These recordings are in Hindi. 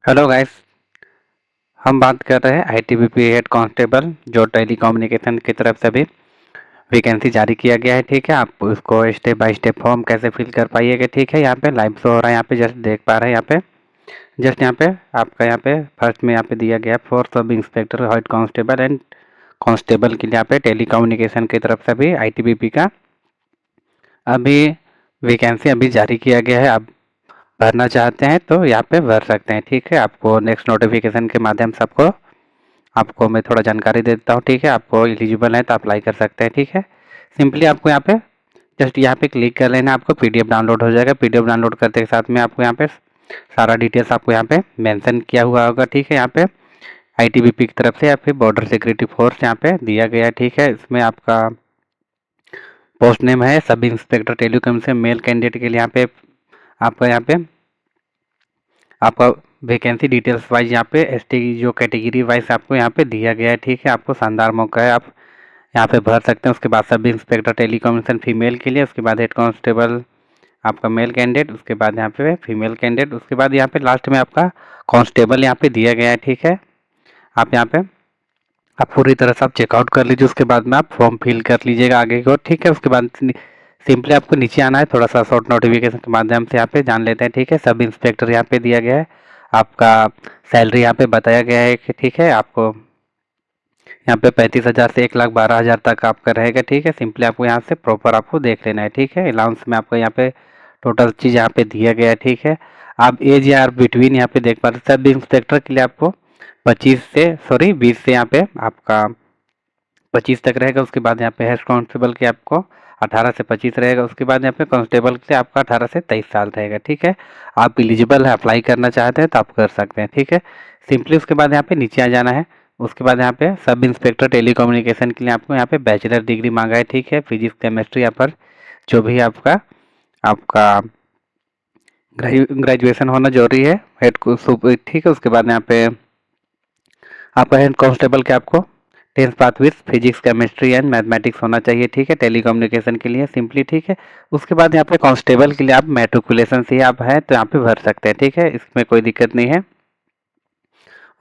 Hello guys. हम बात कर रहे हैं आईटीबीपी हेड कांस्टेबल जो टेली कम्युनिकेशन की तरफ से भी वैकेंसी जारी किया गया है। ठीक है, आप उसको स्टेप बाय स्टेप फॉर्म कैसे फिल कर पाइएगा। ठीक है, यहाँ पे लाइव शो हो रहा है, यहाँ पे जस्ट देख पा रहे हैं। यहाँ पे जस्ट यहाँ पे आपका यहाँ पे फर्स्ट में यहाँ पे दिया गया force sub inspector head constable and constable के लिए यहाँ पे टेली कम्युनिकेशन की तरफ से भी आईटीबीपी का अभी वैकेंसी अभी जारी किया गया है। आप भरना चाहते हैं तो यहाँ पे भर सकते हैं। ठीक है, आपको नेक्स्ट नोटिफिकेशन के माध्यम से आपको मैं थोड़ा जानकारी दे देता हूँ। ठीक है, आपको एलिजिबल है तो अप्लाई कर सकते हैं। ठीक है, सिंपली आपको यहाँ पे जस्ट यहाँ पे क्लिक कर लेना, आपको पीडीएफ डाउनलोड हो जाएगा। पीडीएफ डाउनलोड करते के साथ में आपको यहाँ पे सारा डिटेल्स आपको यहाँ पे मेंशन किया हुआ होगा। ठीक है, यहाँ पे आईटीबीपी की तरफ से या फिर बॉर्डर सिक्योरिटी फोर्स यहाँ पे दिया गया है। ठीक है, इसमें आपका पोस्ट नेम है सब इंस्पेक्टर टेलीकॉम से मेल कैंडिडेट के लिए यहाँ पे आपका वैकेंसी डिटेल्स वाइज यहाँ पे एसटी की जो कैटेगरी वाइज आपको यहाँ पे दिया गया है। ठीक है, आपको शानदार मौका है, आप यहाँ पे भर सकते हैं। उसके बाद सब इंस्पेक्टर टेलीकम्युनिकेशन फीमेल के लिए, उसके बाद हेड कांस्टेबल आपका मेल कैंडिडेट, उसके बाद यहाँ पे फीमेल कैंडिडेट, उसके बाद यहाँ पे लास्ट में आपका कांस्टेबल यहाँ पे दिया गया है। ठीक है, आप यहाँ पे आप पूरी तरह से आप चेकआउट कर लीजिए, उसके बाद में आप फॉर्म फिल कर लीजिएगा आगे की ओर। ठीक है, उसके बाद सिंपली आपको नीचे आना है, थोड़ा सा शॉर्ट नोटिफिकेशन के माध्यम से यहाँ पे जान लेते हैं। ठीक है, सब इंस्पेक्टर यहाँ पे दिया गया है, आपका सैलरी यहाँ पे बताया गया है कि ठीक है आपको यहाँ पे 35,000 से 1,12,000 तक आपका रहेगा। ठीक है, सिंपली आपको यहाँ से प्रॉपर आपको देख लेना है। ठीक है, अलाउंस में आपको यहाँ पे टोटल चीज़ यहाँ पे दिया गया है। ठीक है, आप एज या बिटवीन यहाँ पे देख पा रहे हैं, सब इंस्पेक्टर के लिए आपको 20 से यहाँ पे आपका 25 तक रहेगा। उसके बाद यहाँ पे हेड कांस्टेबल के आपको 18 से 25 रहेगा। उसके बाद यहाँ पे कांस्टेबल के आपका 18 से 23 साल रहेगा। ठीक है, आप एलिजिबल है, अप्लाई करना चाहते हैं तो आप कर सकते हैं। ठीक है, सिंपली उसके बाद यहाँ पे नीचे आ जाना है। उसके बाद यहाँ पे सब इंस्पेक्टर टेली कम्युनिकेशन के लिए आपको यहाँ पे बैचलर डिग्री मांगा है। ठीक है, फिजिक्स केमिस्ट्री यहाँ पर जो भी आपका आपका ग्रेजुएशन होना जरूरी है हेड को। ठीक है, उसके बाद यहाँ पे आपका हेड कांस्टेबल के आपको 10th pass with physics chemistry and mathematics होना चाहिए। ठीक है, टेली कम्युनिकेशन के लिए सिंपली। ठीक है, उसके बाद यहाँ पे कांस्टेबल के लिए आप मैट्रिकुलेशन से आप है तो यहाँ पे भर सकते हैं। ठीक है, इसमें कोई दिक्कत नहीं है।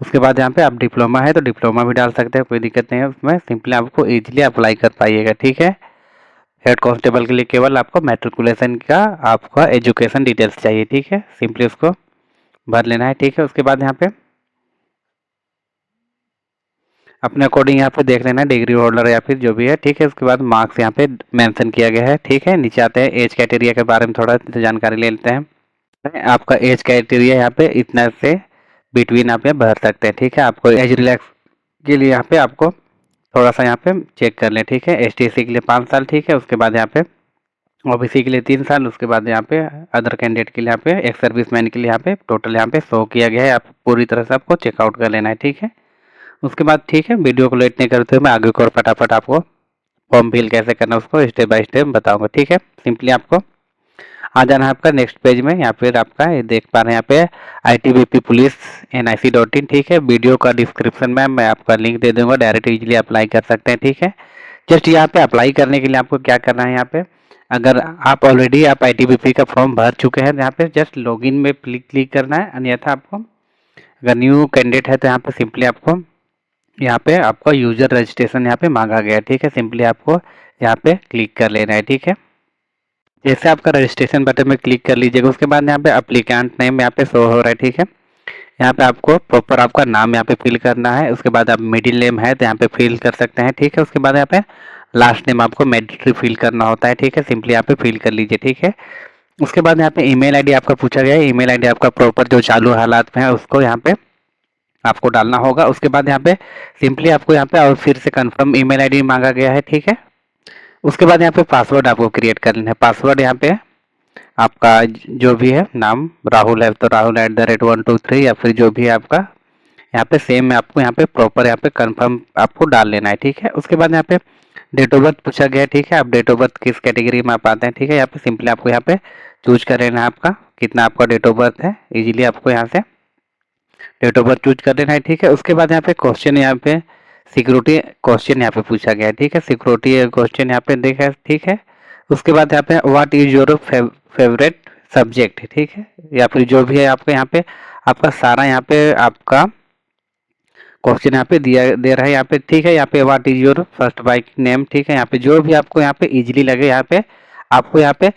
उसके बाद यहाँ पे आप डिप्लोमा है तो डिप्लोमा भी डाल सकते हैं, कोई दिक्कत नहीं है उसमें। सिंपली आपको इजीली अप्लाई कर पाइएगा। ठीक है, हेड कांस्टेबल के लिए केवल आपको मैट्रिकुलेशन का आपका एजुकेशन डिटेल्स चाहिए। ठीक है, सिंपली उसको भर लेना है। ठीक है, उसके बाद यहाँ पे अपने अकॉर्डिंग यहाँ पे देख लेना डिग्री होल्डर या फिर जो भी है। ठीक है, उसके बाद मार्क्स यहाँ पे मेंशन किया गया है। ठीक है, नीचे आते हैं एज क्राइटेरिया के बारे में थोड़ा जानकारी ले लेते हैं। आपका एज क्राइटेरिया यहाँ पे इतना से बिटवीन आप ये भर सकते हैं। ठीक है, आपको एज रिलैक्स के लिए यहाँ पे आपको थोड़ा सा यहाँ पे चेक कर लें। ठीक है, STC के लिए 5 साल। ठीक है, उसके बाद यहाँ पे OBC के लिए 3 साल। उसके बाद यहाँ पे अदर कैंडिडेट के लिए यहाँ पे एक सर्विसमैन के लिए यहाँ पे टोटल यहाँ पे शो किया गया है। आप पूरी तरह से आपको चेकआउट कर लेना है। ठीक है, उसके बाद ठीक है, वीडियो को लेट नहीं करते हुए मैं आगे को और फटाफट आपको फॉर्म फिल कैसे करना उसको स्टेप बाय स्टेप बताऊंगा। ठीक है, सिंपली आपको आ जाना है आपका नेक्स्ट पेज में, या फिर आपका ये देख पा रहे हैं यहाँ पे ITBP पुलिस NIC.in। ठीक है, वीडियो का डिस्क्रिप्शन में मैं आपका लिंक दे दूंगा, डायरेक्ट इजीली अप्लाई कर सकते हैं। ठीक है, जस्ट यहाँ पे अप्लाई करने के लिए आपको क्या करना है, यहाँ पे अगर आप ऑलरेडी आप ITBP का फॉर्म भर चुके हैं तो यहाँ पे जस्ट लॉगिन में क्लिक करना है। अन्यथा आपको अगर न्यू कैंडिडेट है तो यहाँ पे सिंपली आपको यहाँ पे आपका यूजर रजिस्ट्रेशन यहाँ पे मांगा गया है। ठीक है, सिंपली आपको यहाँ पे क्लिक कर लेना है। ठीक है, जैसे आपका रजिस्ट्रेशन बटन में क्लिक कर लीजिएगा, उसके बाद यहाँ पे अप्लीकेंट नेम यहाँ पे शो हो रहा है। ठीक है, यहाँ पे आपको प्रॉपर आपका नाम यहाँ पे फिल करना है। उसके बाद आप मिडिल नेम है तो यहाँ पे फिल कर सकते हैं। ठीक है, उसके बाद यहाँ पे लास्ट नेम आपको मैंडेटरी फिल करना होता है। ठीक है, सिंपली यहाँ पे फिल कर लीजिए। ठीक है, उसके बाद यहाँ पे ईमेल आईडी आपका पूछा गया है। ईमेल आईडी आपका प्रॉपर जो चालू हालात में है उसको यहाँ पे आपको डालना होगा। उसके बाद यहाँ पे सिंपली आपको यहाँ पे और फिर से कंफर्म ईमेल आईडी मांगा गया है। ठीक है, उसके बाद यहाँ पे पासवर्ड आपको क्रिएट कर लेना है। पासवर्ड यहाँ पे आपका जो भी है, नाम राहुल है तो राहुल @123 या फिर जो भी है आपका यहाँ पे सेम आपको यहाँ पे प्रॉपर यहाँ पे कंफर्म आपको डाल लेना है। ठीक है, उसके बाद यहाँ पे डेट ऑफ बर्थ पूछा गया है। ठीक है, आप डेट ऑफ बर्थ किस कैटेगरी में आप आते हैं। ठीक है, यहाँ पे सिंपली आपको यहाँ पे चूज कर लेना है आपका कितना आपका डेट ऑफ बर्थ है। इजीली आपको यहाँ से डेट ऑफ बर्थ चूज कर देना है। ठीक है, उसके बाद यहाँ पे क्वेश्चन यहाँ पे सिक्योरिटी क्वेश्चन यहाँ पे पूछा गया है। ठीक है, सिक्योरिटी क्वेश्चन यहाँ पे देखा है। ठीक है, उसके बाद यहाँ पे what is your favourite subject. ठीक है, या फिर जो भी है आपको यहाँ पे आपका सारा यहाँ पे आपका क्वेश्चन यहाँ पे दिया दे रहा है यहाँ पे, ठीक है। यहाँ पे what is your first bike name, ठीक है। यहाँ पे जो भी आपको यहाँ पे इजीली लगे, यहाँ पे आपको यहाँ पे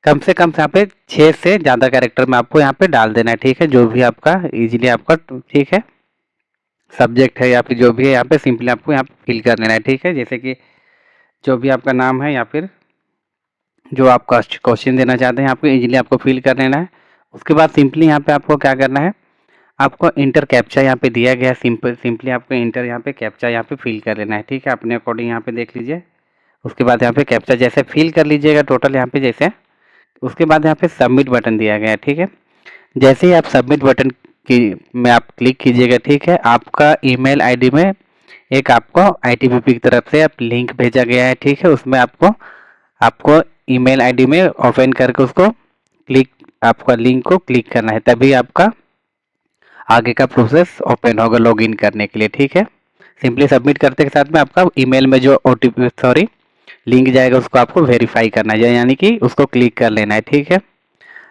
कम से कम यहाँ पे 6 से ज़्यादा कैरेक्टर में आपको यहाँ पे डाल देना है, ठीक है। जो भी आपका इजीली आपका, ठीक है, सब्जेक्ट है या फिर जो भी है यहाँ पे सिंपली आपको यहाँ पे फिल कर लेना है, ठीक है। जैसे कि जो भी आपका नाम है या फिर जो आप क्वेश्चन देना चाहते हैं आपको इजीली आपको फिल कर लेना है। उसके बाद सिंपली यहाँ पे आपको क्या करना है, आपको इंटर कैप्चा यहाँ पे दिया गया है, सिंपली आपको इंटर यहाँ पे कैप्चा यहाँ पे फिल कर लेना है, ठीक है। अपने अकॉर्डिंग यहाँ पे देख लीजिए। उसके बाद यहाँ पे कैप्चा जैसे फिल कर लीजिएगा टोटल यहाँ पे जैसे, उसके बाद यहाँ पे सबमिट बटन दिया गया है, ठीक है। जैसे ही आप सबमिट बटन की में आप क्लिक कीजिएगा, ठीक है, आपका ईमेल आईडी में एक आपको आईटीबीपी की तरफ से आप लिंक भेजा गया है, ठीक है। उसमें आपको आपको ईमेल आईडी में ओपन करके उसको क्लिक, आपका लिंक को क्लिक करना है, तभी आपका आगे का प्रोसेस ओपन होगा लॉगिन करने के लिए, ठीक है। सिंपली सबमिट करते के साथ में आपका ईमेल में जो ओटीपी लिंक जाएगा उसको आपको वेरीफाई करना है, यानी कि उसको क्लिक कर लेना है, ठीक है।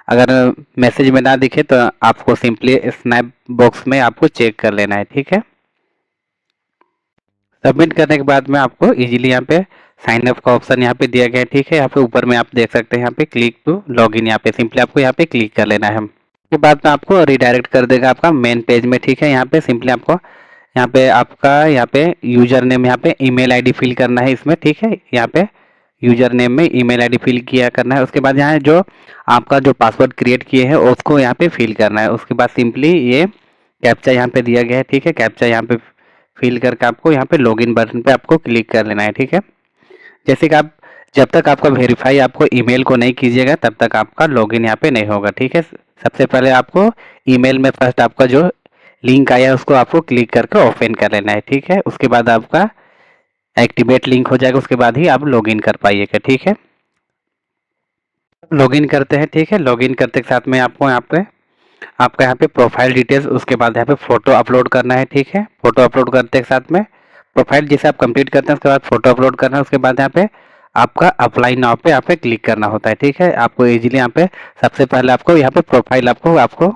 अगर मैसेज में ना दिखे तो आपको सिंपली स्नैप बॉक्स में आपको चेक कर लेना है, ठीक है। सबमिट करने के बाद में आपको इजीली यहाँ पे साइन अप का ऑप्शन यहाँ पे दिया गया है, ठीक है। यहाँ पे ऊपर में आप देख सकते हैं यहाँ पे क्लिक टू लॉगिन, यहाँ पे सिंपली आपको यहाँ पे क्लिक कर लेना है। उसके बाद में आपको रिडायरेक्ट कर देगा आपका मेन पेज में, ठीक है। यहाँ पे सिंपली आपको यहाँ पे आपका यहाँ पे यूजर नेम, यहाँ पे ईमेल आईडी फिल करना है इसमें, ठीक है। यहाँ पे यूजर नेम में ईमेल आईडी फिल किया करना है। उसके बाद यहाँ जो आपका जो पासवर्ड क्रिएट किए हैं उसको यहाँ पे फिल करना है। उसके बाद सिंपली ये कैप्चा यहाँ पे दिया गया है, ठीक है। कैप्चा यहाँ पे फिल करके आपको यहाँ पे लॉगिन बटन पे आपको क्लिक कर लेना है, ठीक है। जैसे कि आप जब तक आपका वेरीफाई आपको ईमेल को नहीं कीजिएगा तब तक आपका लॉगिन यहाँ पे नहीं होगा, ठीक है। सबसे पहले आपको ईमेल में फर्स्ट आपका जो लिंक आया है उसको आपको क्लिक करके ओपन कर लेना है, ठीक है। उसके बाद आपका एक्टिवेट लिंक हो जाएगा, उसके बाद ही आप लॉगिन कर पाइएगा, ठीक है। लॉगिन करते हैं, ठीक है। लॉगिन करते के साथ में आपको यहाँ पे आपका यहाँ पे प्रोफाइल डिटेल्स, उसके बाद यहाँ पे फोटो अपलोड करना है, ठीक है। फोटो अपलोड करते के साथ में प्रोफाइल जैसे आप कंप्लीट करते हैं उसके बाद फोटो अपलोड करना है। उसके बाद यहाँ पे आपका अप्लाई नाउ पे यहाँ पे क्लिक करना होता है, ठीक है। आपको इजीली यहाँ पे सबसे पहले आपको यहाँ पे प्रोफाइल आपको आपको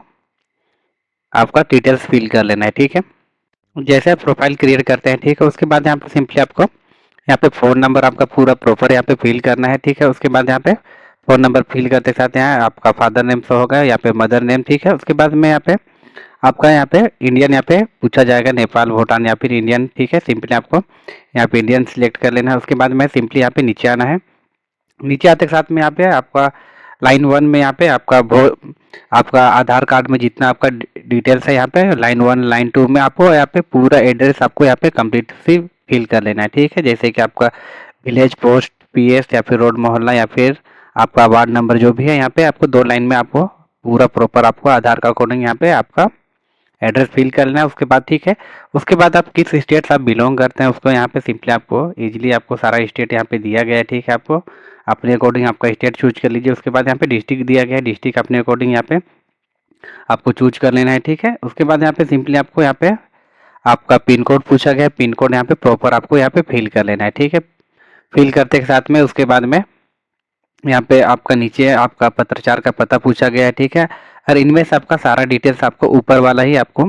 आपका डिटेल्स फिल कर लेना है, ठीक है। जैसे आप प्रोफाइल क्रिएट करते हैं, ठीक है, उसके बाद यहाँ पे सिंपली आपको यहाँ पे फ़ोन नंबर आपका पूरा प्रॉपर यहाँ पे फिल करना है, ठीक है। उसके बाद यहाँ पे फ़ोन नंबर फिल करते साथ यहाँ आपका फादर नेम शो होगा, यहाँ पे मदर नेम, ठीक है। उसके बाद में यहाँ पे आपका यहाँ पे इंडियन यहाँ पे पूछा जाएगा, नेपाल, भूटान या फिर इंडियन, ठीक है। सिंपली आपको यहाँ पे इंडियन सिलेक्ट कर लेना है। उसके बाद में सिंपली यहाँ पे नीचे आना है। नीचे आते के साथ में यहाँ पे आपका लाइन 1 में यहाँ पे आपका आधार कार्ड में जितना आपका डिटेल्स है यहाँ पे लाइन 1 लाइन 2 में आपको यहाँ पे पूरा एड्रेस आपको यहाँ पे कम्प्लीट सी फिल कर लेना है, ठीक है। जैसे कि आपका विलेज, पोस्ट, पीएस या फिर रोड, मोहल्ला या फिर आपका वार्ड नंबर जो भी है, यहाँ पे आपको 2 लाइन में आपको पूरा प्रॉपर आपको आधार का अकॉर्डिंग यहाँ पे आपका एड्रेस फिल कर लेना है। उसके बाद, ठीक है, उसके बाद आप किस स्टेट से आप बिलोंग करते हैं उसको यहाँ पे सिंपली आपको इजीली आपको सारा स्टेट यहाँ पे दिया गया है, ठीक है। आपको अपने अकॉर्डिंग आपका स्टेट चूज कर लीजिए। उसके बाद यहाँ पे डिस्ट्रिक्ट दिया गया है, डिस्ट्रिक्ट अपने अकॉर्डिंग यहाँ पे आपको चूज कर लेना है, ठीक है। उसके बाद यहाँ पे सिंपली आपको यहाँ पे आपका पिन कोड पूछा गया है, पिन कोड यहाँ पे प्रॉपर आपको यहाँ पे फिल कर लेना है, ठीक है। फिल करते के साथ में उसके बाद में यहाँ पे आपका नीचे आपका पत्राचार का पता पूछा गया है, ठीक है। और इनमें से आपका सारा डिटेल्स आपको ऊपर वाला ही आपको,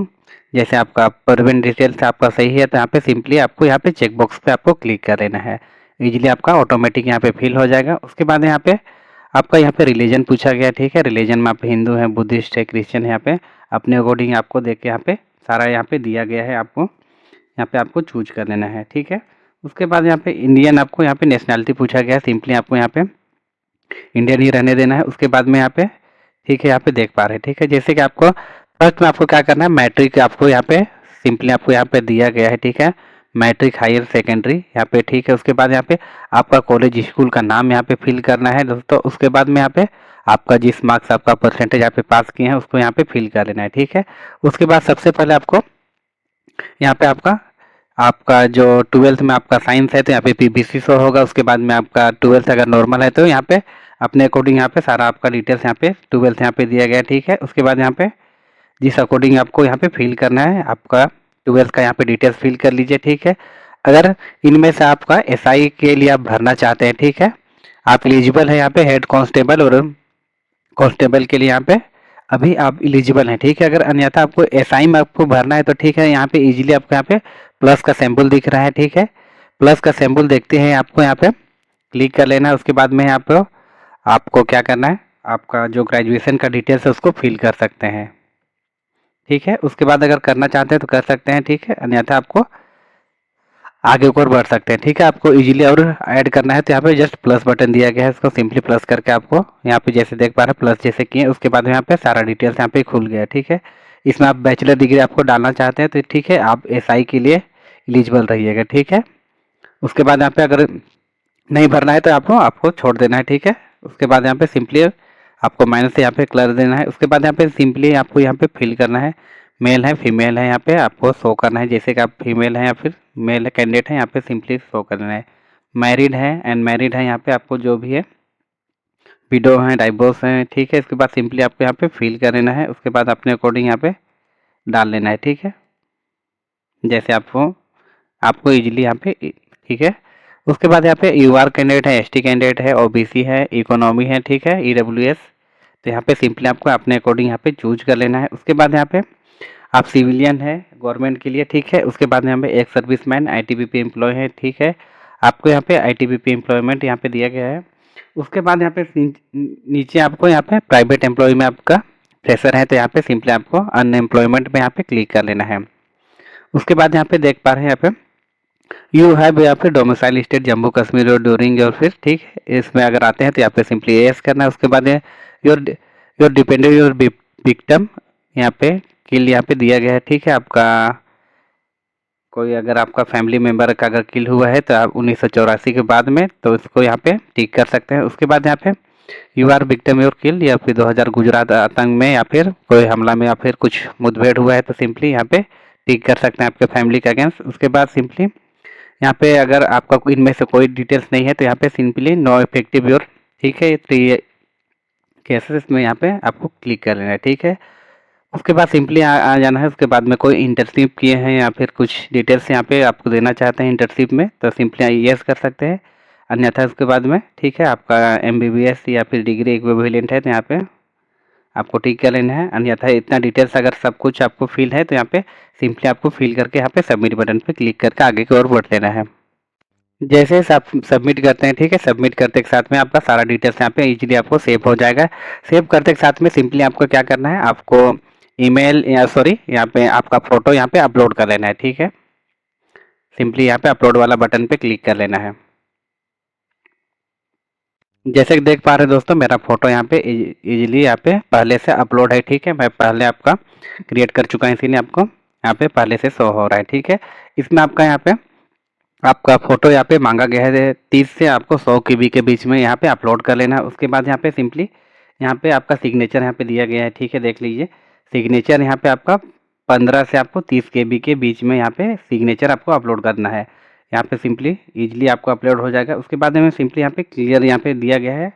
जैसे आपका परवेंट डिटेल्स आपका सही है तो यहाँ पे सिंपली आपको यहाँ पे चेक बॉक्स पे आपको क्लिक कर लेना है। इजीली आपका ऑटोमेटिक यहाँ पे फिल हो जाएगा। उसके बाद यहाँ पे आपका यहाँ पे रिलीजन पूछा गया, ठीक है। रिलीजन में आप हिंदू है, बुद्धिस्ट है, क्रिश्चियन है, यहाँ पे अपने अकॉर्डिंग आपको देख के यहाँ पे सारा यहाँ पे दिया गया है, आपको यहाँ पे आपको चूज कर लेना है, ठीक है। उसके बाद यहाँ पे इंडियन आपको यहाँ पे नेशनैलिटी पूछा गया है, सिंपली आपको यहाँ पे इंडियन ही रहने देना है। उसके बाद में यहाँ पे, ठीक है, यहाँ पे देख पा रहे हैं, ठीक है। जैसे कि आपको फर्स्ट में आपको क्या करना है, मैट्रिक आपको यहाँ पे सिंपली आपको यहाँ पे दिया गया है, ठीक है। मैट्रिक हायर सेकेंडरी यहाँ पे, ठीक है। उसके बाद यहाँ पे आपका कॉलेज स्कूल का नाम यहाँ पे फिल करना है दोस्तों। उसके बाद में यहाँ पे आपका जिस मार्क्स आपका परसेंटेज यहाँ पे पास किए हैं उसको यहाँ पे फिल कर लेना है, ठीक है। उसके बाद सबसे पहले आपको यहाँ पे आपका आपका जो 12th में आपका साइंस है तो यहाँ पे पीबीसी शो होगा। उसके बाद में आपका 12th अगर नॉर्मल है तो यहाँ पे अपने अकॉर्डिंग यहाँ पे सारा आपका डिटेल्स यहाँ पे 12th यहाँ पे दिया गया है, ठीक है। उसके बाद यहाँ पे जिस अकॉर्डिंग आपको यहाँ पे फिल करना है आपका 12th का यहाँ पे डिटेल्स फिल कर लीजिए, ठीक है। अगर इनमें से आपका एसआई के लिए आप भरना चाहते हैं, ठीक है, आप एलिजिबल है यहाँ पे हेड कांस्टेबल और कांस्टेबल के लिए यहाँ पे अभी आप एलिजिबल हैं, ठीक है। अगर अन्यथा आपको एसआई में आपको भरना है तो ठीक है, यहाँ पे इजीली आपको यहाँ पे प्लस का सिंबल दिख रहा है, ठीक है। प्लस का सिंबल देखते हैं आपको यहाँ पे क्लिक कर लेना है। उसके बाद में यहाँ पे आपको क्या करना है, आपका जो ग्रेजुएशन का डिटेल्स है उसको फिल कर सकते हैं, ठीक है। उसके बाद अगर करना चाहते हैं तो कर सकते हैं, ठीक है। अन्यथा आपको आगे ऊपर बढ़ सकते हैं, ठीक है। आपको इजीली और ऐड करना है तो यहाँ पे जस्ट प्लस बटन दिया गया है, इसको सिंपली प्लस करके आपको यहाँ पे जैसे देख पा रहे हैं प्लस जैसे किए, उसके बाद यहाँ पे सारा डिटेल्स यहाँ पे खुल गया, ठीक है। इसमें आप बैचलर डिग्री आपको डालना चाहते हैं तो ठीक है, आप एसआई के लिए एलिजिबल रहिएगा, ठीक है। उसके बाद यहाँ पे अगर नहीं भरना है तो आपको छोड़ देना है, ठीक है। उसके बाद यहाँ पे सिंपली आपको माइनस से यहाँ पे कलर देना है। उसके बाद यहाँ पे सिंपली आपको यहाँ पे फिल करना है, मेल है फीमेल है, यहाँ पे आपको शो करना है, जैसे कि आप फीमेल हैं या फिर मेल है कैंडिडेट है, यहाँ पे सिंपली शो करना है। मैरिड है अनमैरिड है, यहाँ पे आपको जो भी है, विडो है डाइवोर्स है, ठीक है। इसके बाद सिंपली आपको यहाँ पे फिल कर लेना है। उसके बाद अपने अकॉर्डिंग यहाँ पे डाल लेना है, ठीक है, जैसे आपको इजीली यहाँ पे, ठीक है। उसके बाद यहाँ पे यूआर कैंडिडेट है, एसटी कैंडिडेट है, ओबीसी है, इकोनॉमी है, ठीक है, ईडब्ल्यूएस, तो यहाँ पे सिंपली आपको अपने अकॉर्डिंग यहाँ पे चूज कर लेना है। उसके बाद यहाँ पे आप सिविलियन है गवर्नमेंट के लिए, ठीक है। उसके बाद यहाँ पे एक सर्विसमैन आईटीबीपी एम्प्लॉय है, ठीक है, आपको यहाँ पे आईटीबीपी एम्प्लॉयमेंट यहाँ पे दिया गया है। उसके बाद यहाँ पे नीचे आपको यहाँ पे प्राइवेट एम्प्लॉय में आपका फ्रेशर है तो यहाँ पे सिंपली आपको अनएम्प्लॉयमेंट में यहाँ पे क्लिक कर लेना है। उसके बाद यहाँ पे देख पा रहे हैं यहाँ पे यू हैव यहाँ पे डोमिसाइल स्टेट जम्मू कश्मीर और ड्यूरिंग योर फिर, ठीक है, इसमें अगर आते हैं तो यहाँ पे सिंपली यस करना है। उसके बाद your your dependent your victim यहाँ पे किल यहाँ पे दिया गया है, ठीक है। आपका कोई अगर आपका फैमिली मेम्बर का अगर किल हुआ है तो आप 1984 के बाद में, तो इसको यहाँ पे टिक कर सकते हैं। उसके बाद यहाँ पे you are victim your kill, या फिर 2000 गुजरात आतंक में या फिर कोई हमला में या फिर कुछ मुठभेड़ हुआ है तो सिंपली यहाँ पे टिक कर सकते हैं आपके फैमिली के अगेंस्ट। उसके बाद सिंपली यहाँ पे अगर आपका इनमें से कोई डिटेल्स नहीं है तो यहाँ पे सिंपली नो इफेक्टिव योर, ठीक है, तो ये केसेस में यहाँ पे आपको क्लिक कर लेना है, ठीक है। उसके बाद सिंपली आ जाना है। उसके बाद में कोई इंटर्नशिप किए हैं या फिर कुछ डिटेल्स यहाँ पे आपको देना चाहते हैं इंटर्नशिप में तो सिंपली यस कर सकते हैं। अन्यथा उसके बाद में, ठीक है, आपका एमबीबीएस या फिर डिग्री इक्विवेलेंट है तो यहाँ पे आपको टिक कर लेना है। अन्यथा इतना डिटेल्स अगर सब कुछ आपको फिल है तो यहाँ पे सिंपली आपको फिल करके यहाँ पे सबमिट बटन पे क्लिक करके आगे की ओर बढ़ लेना है। जैसे आप सबमिट करते हैं, ठीक है, सबमिट करते के साथ में आपका सारा डिटेल्स यहाँ पे इजीली आपको सेव हो जाएगा। सेव करते के साथ में सिंपली आपको क्या करना है, आपको ईमेल या सॉरी यहाँ पे आपका फ़ोटो यहाँ पे अपलोड कर लेना है, ठीक है। सिंपली यहाँ पे अपलोड वाला बटन पे क्लिक कर लेना है। जैसे कि देख पा रहे हैं दोस्तों, मेरा फोटो यहाँ पे इजीली यहाँ पे पहले से अपलोड है, ठीक है। मैं पहले आपका क्रिएट कर चुका है, इसीलिए आपको यहाँ पे पहले से शो हो रहा है, ठीक है। इसमें आपका यहाँ पे आपका फोटो यहाँ पे मांगा गया है 30 से आपको 100 KB के बीच में यहाँ पे अपलोड कर लेना है। उसके बाद यहाँ पे सिंपली यहाँ पे आपका सिग्नेचर यहाँ पे दिया गया है, ठीक है, देख लीजिए। सिग्नेचर यहाँ पे आपका 15 से आपको 30 KB के बीच में यहाँ पे सिग्नेचर आपको अपलोड करना है। यहाँ पे सिंपली इजीली आपको अपलोड हो जाएगा। उसके बाद में सिंपली यहाँ पे क्लियर यहाँ पे दिया गया है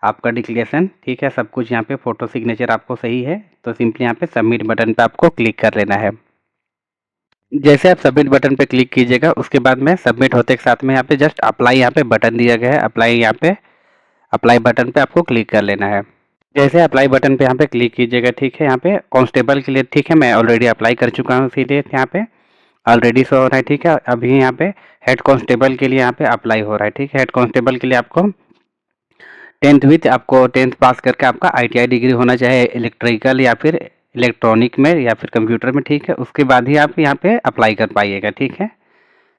आपका डिक्लेरेशन, ठीक है, सब कुछ यहाँ पे फोटो सिग्नेचर आपको सही है तो सिंपली यहाँ पे सबमिट बटन पे आपको क्लिक कर लेना है। जैसे आप सबमिट बटन पे क्लिक कीजिएगा उसके बाद में सबमिट होते के साथ में यहाँ पे जस्ट अप्लाई यहाँ पे बटन दिया गया है, अप्लाई यहाँ पे अप्लाई बटन पे आपको क्लिक कर लेना है। जैसे अप्लाई बटन पे यहाँ पे क्लिक कीजिएगा, ठीक है, यहाँ पे कांस्टेबल के लिए, ठीक है, मैं ऑलरेडी अप्लाई कर चुका हूँ इसीलिए यहाँ पे ऑलरेडी शो हो रहा है, ठीक है। अभी यहाँ पे हेड कांस्टेबल के लिए यहाँ पे अप्लाई हो रहा है, ठीक है। हेड कांस्टेबल के लिए आपको 10th विथ आपको 10th पास करके आपका ITI डिग्री होना चाहिए, इलेक्ट्रिकल या फिर इलेक्ट्रॉनिक में या फिर कंप्यूटर में, ठीक है। उसके बाद ही आप यहाँ पे अप्लाई कर पाइएगा, ठीक है।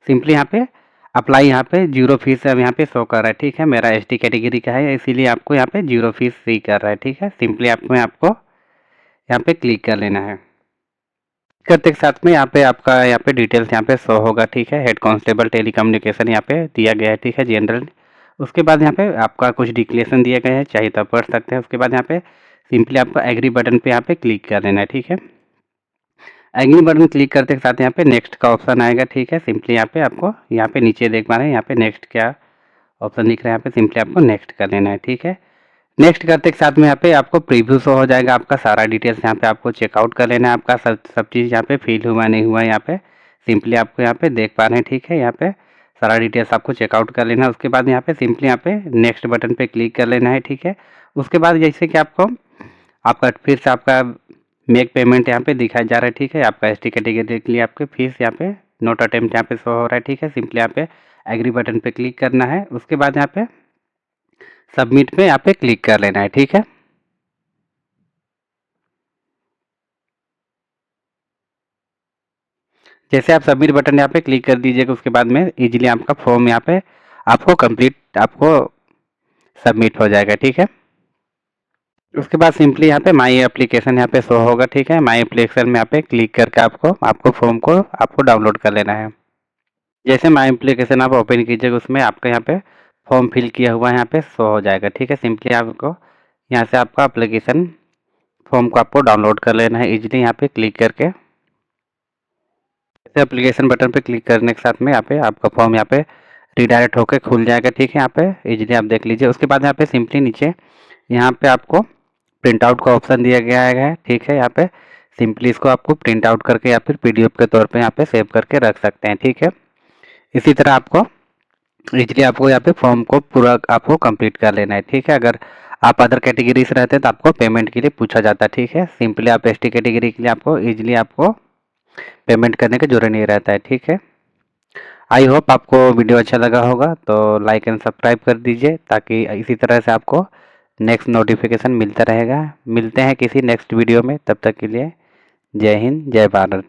सिंपली यहाँ पे अप्लाई यहाँ पे 0 फीस अब यहाँ पे शो कर रहा है, ठीक है। मेरा ST कैटेगरी का है इसीलिए आपको यहाँ पे 0 फीस सी कर रहा है, ठीक है। सिंपली आपको यहाँ पे क्लिक कर लेना है। करते के साथ में यहाँ पे आपका यहाँ पे डिटेल्स यहाँ पे शो होगा, ठीक है। हेड कांस्टेबल टेली कम्युनिकेशन यहाँ पे दिया गया है, ठीक है, जनरल। उसके बाद यहाँ पे आपका कुछ डिक्लेरेशन दिया गया है, चाहिए तो पढ़ सकते हैं। उसके बाद यहाँ पे सिंपली आपको एग्री बटन पे यहाँ पे क्लिक कर देना है, ठीक है। एग्री बटन क्लिक करते के साथ यहाँ पे नेक्स्ट का ऑप्शन आएगा, ठीक है। सिंपली यहाँ पे आपको यहाँ पे नीचे देख पा रहे हैं यहाँ पे नेक्स्ट क्या ऑप्शन दिख रहा है, यहाँ पे सिंपली आपको नेक्स्ट कर देना है, ठीक है। नेक्स्ट करते के साथ में यहाँ पे आपको प्रीव्यू शो हो जाएगा, आपका सारा डिटेल्स यहाँ पे आपको चेकआउट कर लेना है, आपका सब चीज़ यहाँ पे फिल हुआ नहीं हुआ यहाँ पे सिंपली आपको यहाँ पे देख पा रहे हैं, ठीक है। यहाँ पे सारा डिटेल्स आपको चेकआउट कर लेना है। उसके बाद यहाँ पे सिंपली यहाँ पे नेक्स्ट बटन पे क्लिक कर लेना है, ठीक है। उसके बाद जैसे कि आपको आपका फिर से आपका मेक पेमेंट यहाँ पे दिखाया जा रहा है, ठीक है। आपका एसटी कैटेगरी के लिए आपके फीस यहाँ पे नोट अटेम्प्ट यहाँ पे शो हो रहा है, ठीक है। सिंपली यहाँ पे एग्री बटन पे क्लिक करना है, उसके बाद यहाँ पे सबमिट पे यहाँ पे क्लिक कर लेना है, ठीक है। जैसे आप सबमिट बटन यहाँ पे क्लिक कर दीजिएगा, उसके बाद में इजीली आपका फॉर्म यहाँ पे आपको कंप्लीट आपको सबमिट हो जाएगा, ठीक है। उसके बाद सिंपली यहाँ पे माई एप्लीकेशन यहाँ पे शो होगा, ठीक है। माई एप्लीकेशन में यहाँ पे क्लिक करके आपको फॉर्म को आपको डाउनलोड कर लेना है। जैसे माई एप्लीकेशन आप ओपन कीजिएगा, उसमें आपका यहाँ पे फॉर्म फिल किया हुआ यहाँ पे शो हो जाएगा, ठीक है। सिंपली आपको यहाँ से आपका एप्लीकेशन फॉर्म को आपको डाउनलोड कर लेना है इजीली यहाँ पे क्लिक करके। जैसे एप्लीकेशन बटन पे क्लिक करने के साथ में यहाँ पे आपका फॉर्म यहाँ पे रिडायरेक्ट होकर खुल जाएगा, ठीक है। यहाँ पे इजीली आप देख लीजिए। उसके बाद यहाँ पे सिंपली नीचे यहाँ पे आपको प्रिंट आउट का ऑप्शन दिया गया है, ठीक है। यहाँ पे सिंपली इसको आपको प्रिंट आउट करके या फिर पीडीएफ के तौर पे यहाँ पे सेव करके रख सकते हैं, ठीक है। इसी तरह आपको इजीली आपको यहाँ पे फॉर्म को पूरा आपको कंप्लीट कर लेना है, ठीक है। अगर आप अदर कैटेगरी से रहते हैं तो आपको पेमेंट के लिए पूछा जाता है, ठीक है। सिंपली आप एसटी कैटेगरी के लिए आपको इजीली आपको पेमेंट करने की जरूरत नहीं रहता है, ठीक है। आई होप आपको वीडियो अच्छा लगा होगा, तो लाइक एंड सब्सक्राइब कर दीजिए ताकि इसी तरह से आपको नेक्स्ट नोटिफिकेशन मिलता रहेगा। मिलते हैं किसी नेक्स्ट वीडियो में, तब तक के लिए जय हिंद जय भारत।